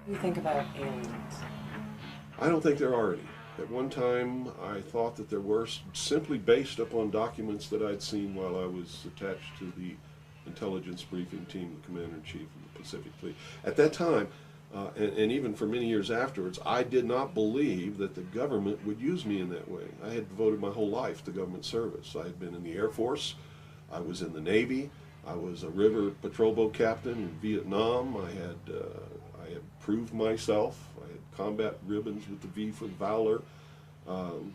do you think about aliens? I don't think there are any. At one time, I thought that there were, simply based upon documents that I'd seen while I was attached to the intelligence briefing team, the commander-in-chief of the Pacific Fleet. At that time, and even for many years afterwards, I did not believe that the government would use me in that way. I had devoted my whole life to government service. I had been in the Air Force, I was in the Navy, I was a river patrol boat captain in Vietnam. I had proved myself. I had combat ribbons with the V for Valor. Um,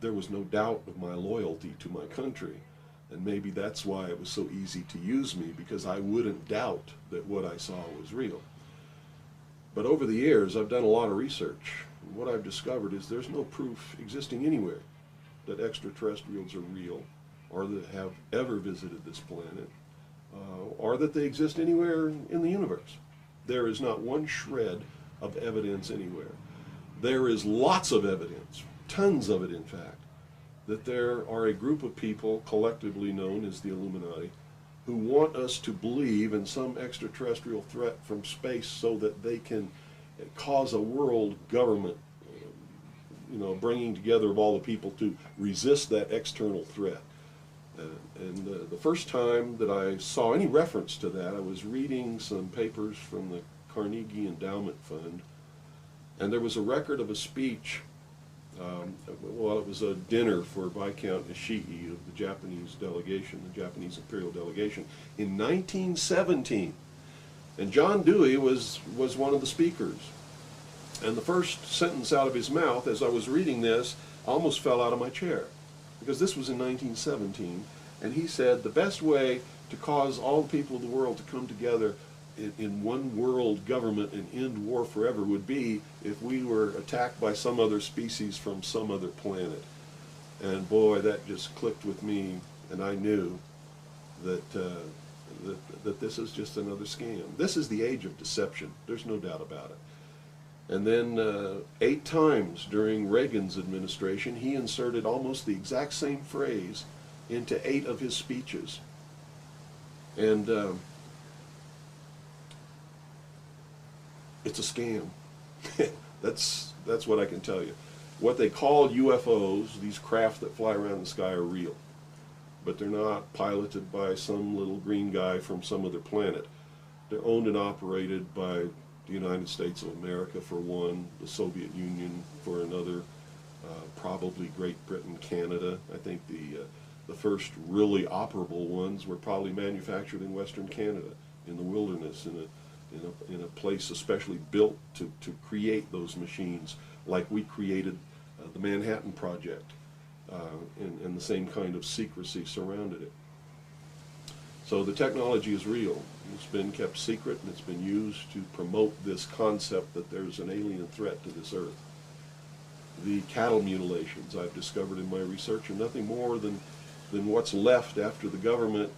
there was no doubt of my loyalty to my country. And maybe that's why it was so easy to use me, because I wouldn't doubt that what I saw was real. But over the years, I've done a lot of research. And what I've discovered is there's no proof existing anywhere that extraterrestrials are real, or that have ever visited this planet, or that they exist anywhere in the universe. There is not one shred of evidence anywhere. There is lots of evidence, tons of it in fact, that there are a group of people collectively known as the Illuminati who want us to believe in some extraterrestrial threat from space so that they can cause a world government, bringing together of all the people to resist that external threat. And the first time that I saw any reference to that, I was reading some papers from the Carnegie Endowment Fund, and there was a record of a speech. It was a dinner for Viscount Ishii of the Japanese delegation, the Japanese imperial delegation, in 1917. And John Dewey was one of the speakers. And the first sentence out of his mouth, as I was reading this, I almost fell out of my chair, because this was in 1917, and he said the best way to cause all the people of the world to come together in one world government and end war forever would be if we were attacked by some other species from some other planet. And boy, that just clicked with me, and I knew that that this is just another scam. This is the age of deception. There's no doubt about it. And then 8 times during Reagan's administration, he inserted almost the exact same phrase into 8 of his speeches. And it's a scam. That's what I can tell you. What they call UFOs, these craft that fly around the sky, are real. But they're not piloted by some little green guy from some other planet. They're owned and operated by the United States of America for one, the Soviet Union for another, probably Great Britain, Canada. I think the first really operable ones were probably manufactured in Western Canada, in the wilderness, in a place especially built to create those machines, like we created the Manhattan Project, and the same kind of secrecy surrounded it. So the technology is real. It's been kept secret, and it's been used to promote this concept that there's an alien threat to this earth. The cattle mutilations I've discovered in my research are nothing more than what's left after the government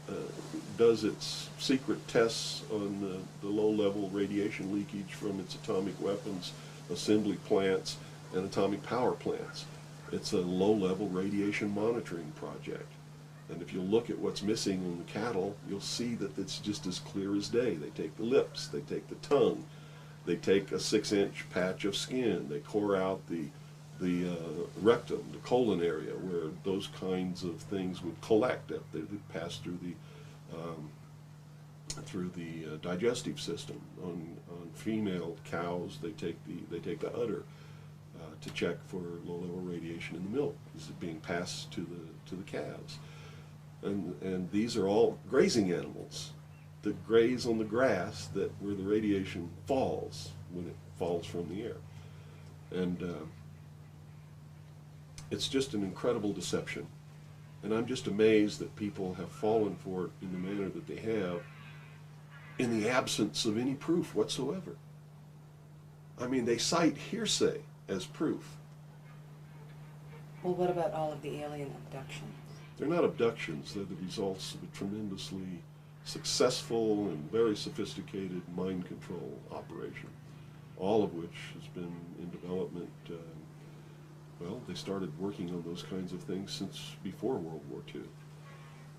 does its secret tests on the low-level radiation leakage from its atomic weapons assembly plants and atomic power plants. It's a low-level radiation monitoring project. And if you look at what's missing in the cattle, you'll see that it's just as clear as day. They take the lips, they take the tongue, they take a 6-inch patch of skin, they core out the rectum, the colon area, where those kinds of things would collect. They pass through the digestive system. On female cows, they take the udder to check for low-level radiation in the milk. This is being passed to the calves. And these are all grazing animals that graze on the grass where the radiation falls when it falls from the air. And it's just an incredible deception. And I'm just amazed that people have fallen for it in the manner that they have, in the absence of any proof whatsoever. I mean, they cite hearsay as proof. Well, what about all of the alien abductions? They're not abductions. They're the results of a tremendously successful and very sophisticated mind control operation, all of which has been in development. Well, they started working on those kinds of things since before World War II.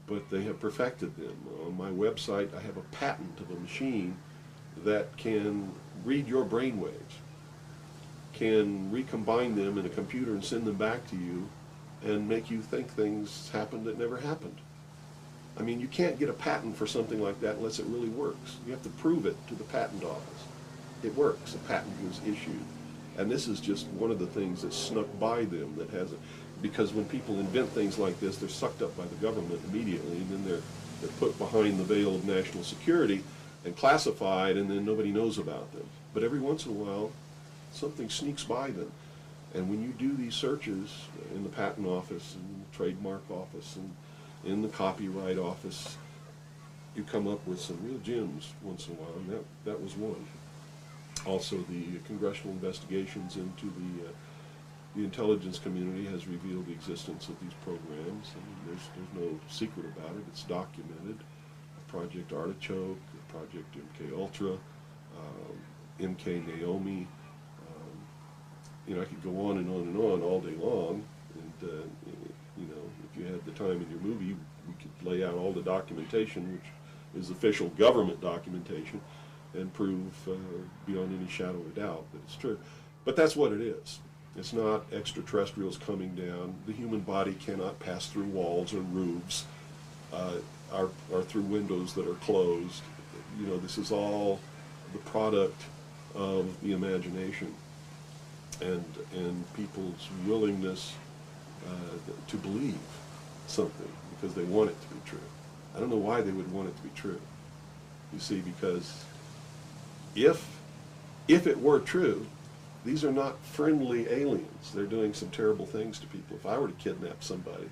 But they have perfected them. On my website, I have a patent of a machine that can read your brain waves, can recombine them in a computer and send them back to you and make you think things happened that never happened. I mean, you can't get a patent for something like that unless it really works. You have to prove it to the patent office. It works. A patent was issued. And this is just one of the things that snuck by them that hasn't, because when people invent things like this, they're sucked up by the government immediately, and then they're put behind the veil of national security and classified, and then nobody knows about them. But every once in a while, something sneaks by them. And when you do these searches in the patent office, and the trademark office, and in the copyright office, you come up with some real gems once in a while, and that was one. Also, the congressional investigations into the intelligence community has revealed the existence of these programs. I mean, there's no secret about it. It's documented. Project Artichoke, Project MK Ultra, MK Naomi. You know, I could go on and on and on all day long. And you know, if you had the time in your movie, we could lay out all the documentation, which is official government documentation, and prove beyond any shadow of a doubt that it's true. But that's what it is. It's not extraterrestrials coming down. The human body cannot pass through walls or roofs, or through windows that are closed. You know, this is all the product of the imagination and people's willingness to believe something because they want it to be true. I don't know why they would want it to be true. You see, because if it were true, these are not friendly aliens. They're doing some terrible things to people. If I were to kidnap somebody,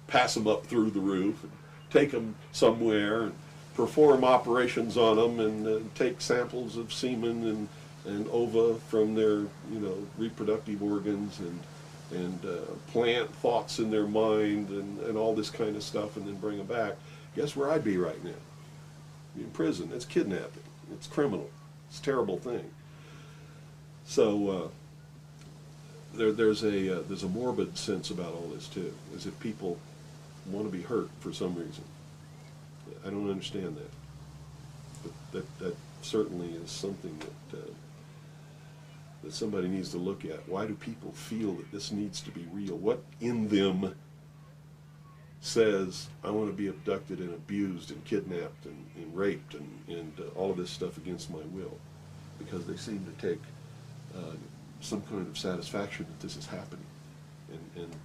pass them up through the roof, and take them somewhere, and perform operations on them, and take samples of semen and ova from their, you know, reproductive organs, and plant thoughts in their mind, and all this kind of stuff, and then bring them back, guess where I'd be right now? In prison. That's kidnapping. It's criminal. It's a terrible thing. So there's a morbid sense about all this too, is that people want to be hurt for some reason. I don't understand that, but that certainly is something that somebody needs to look at. Why do people feel that this needs to be real? What in them says, I want to be abducted and abused and kidnapped and raped and all of this stuff against my will? Because they seem to take some kind of satisfaction that this is happening. And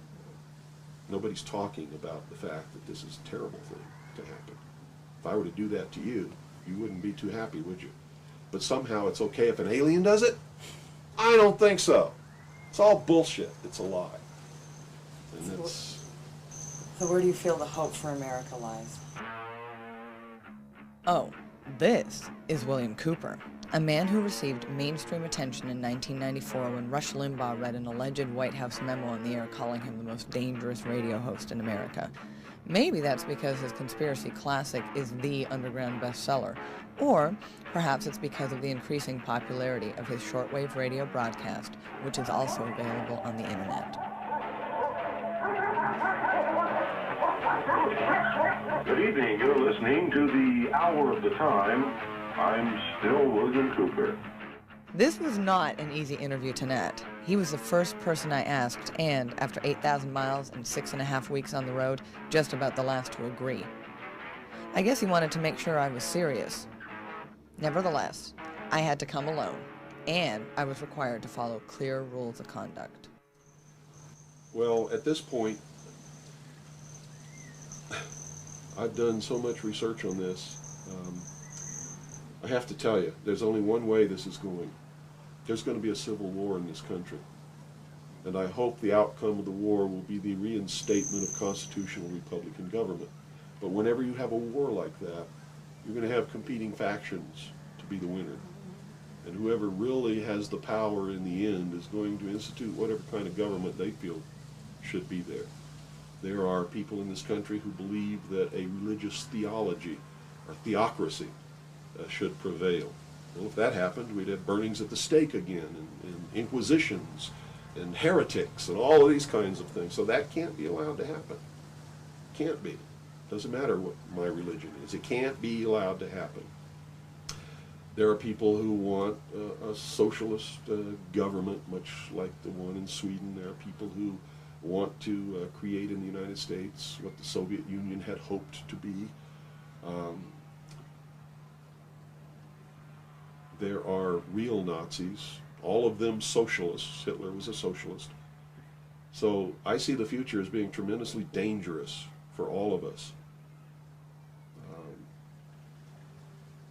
nobody's talking about the fact that this is a terrible thing to happen. If I were to do that to you, you wouldn't be too happy, would you? But somehow it's okay if an alien does it? I don't think so. It's all bullshit. It's a lie. And it's... So where do you feel the hope for America lies? Oh, this is William Cooper, a man who received mainstream attention in 1994 when Rush Limbaugh read an alleged White House memo on the air calling him the most dangerous radio host in America. Maybe that's because his conspiracy classic is the underground bestseller, or perhaps it's because of the increasing popularity of his shortwave radio broadcast, which is also available on the internet. Good evening. You're listening to the Hour of the Time. I'm still William Cooper. This was not an easy interview to net. He was the first person I asked, and after 8,000 miles and 6.5 weeks on the road, just about the last to agree. I guess he wanted to make sure I was serious. Nevertheless, I had to come alone, and I was required to follow clear rules of conduct. Well, at this point, I've done so much research on this. I have to tell you, there's only one way this is going. There's going to be a civil war in this country. And I hope the outcome of the war will be the reinstatement of constitutional Republican government. But whenever you have a war like that, you're going to have competing factions to be the winner. And whoever really has the power in the end is going to institute whatever kind of government they feel should be there. There are people in this country who believe that a religious theology or theocracy should prevail. Well, if that happened, we'd have burnings at the stake again, and inquisitions, and heretics, and all of these kinds of things. So that can't be allowed to happen. Can't be. Doesn't matter what my religion is. It can't be allowed to happen. There are people who want a socialist government, much like the one in Sweden. There are people who want to create in the United States what the Soviet Union had hoped to be. There are real Nazis, all of them socialists. Hitler was a socialist. So I see the future as being tremendously dangerous for all of us.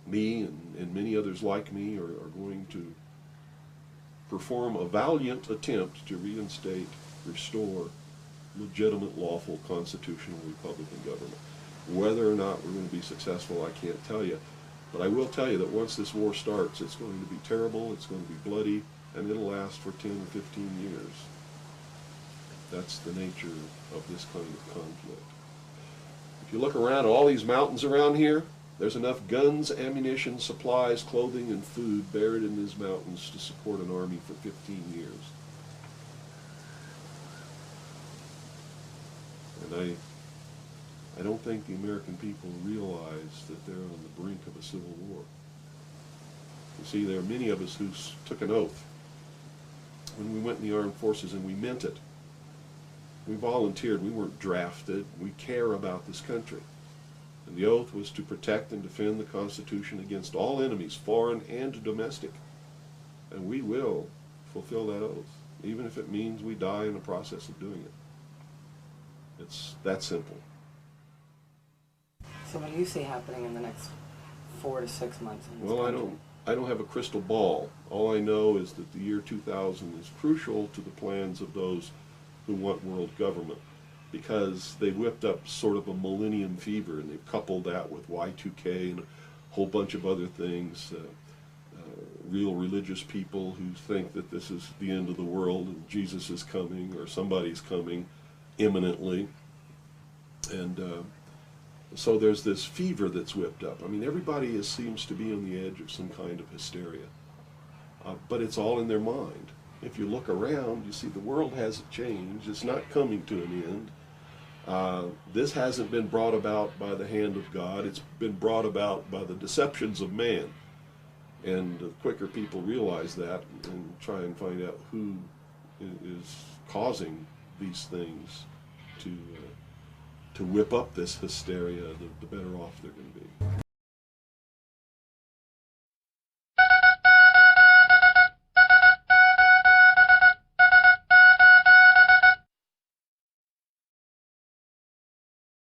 Me and many others like me are going to perform a valiant attempt to reinstate, restore legitimate, lawful, constitutional Republican government. Whether or not we're going to be successful, I can't tell you. But I will tell you that once this war starts, it's going to be terrible, it's going to be bloody, and it'll last for 10 or 15 years. That's the nature of this kind of conflict. If you look around at all these mountains around here, there's enough guns, ammunition, supplies, clothing, and food buried in these mountains to support an army for 15 years. And I don't think the American people realize that they're on the brink of a civil war. You see, there are many of us who took an oath when we went in the armed forces, and we meant it. We volunteered. We weren't drafted. We care about this country. And the oath was to protect and defend the Constitution against all enemies, foreign and domestic. And we will fulfill that oath, even if it means we die in the process of doing it. It's that simple. So what do you see happening in the next 4 to 6 months in this Well, country? I don't have a crystal ball. All I know is that the year 2000 is crucial to the plans of those who want world government, because they whipped up sort of a millennium fever, and they've coupled that with Y2K and a whole bunch of other things. Real religious people who think that this is the end of the world and Jesus is coming, or somebody's coming imminently. And so there's this fever that's whipped up. I mean, everybody seems to be on the edge of some kind of hysteria. But it's all in their mind. If you look around, you see the world hasn't changed. It's not coming to an end. This hasn't been brought about by the hand of God. It's been brought about by the deceptions of man. And the quicker people realize that and try and find out who is causing these things to whip up this hysteria, the better off they're going to be.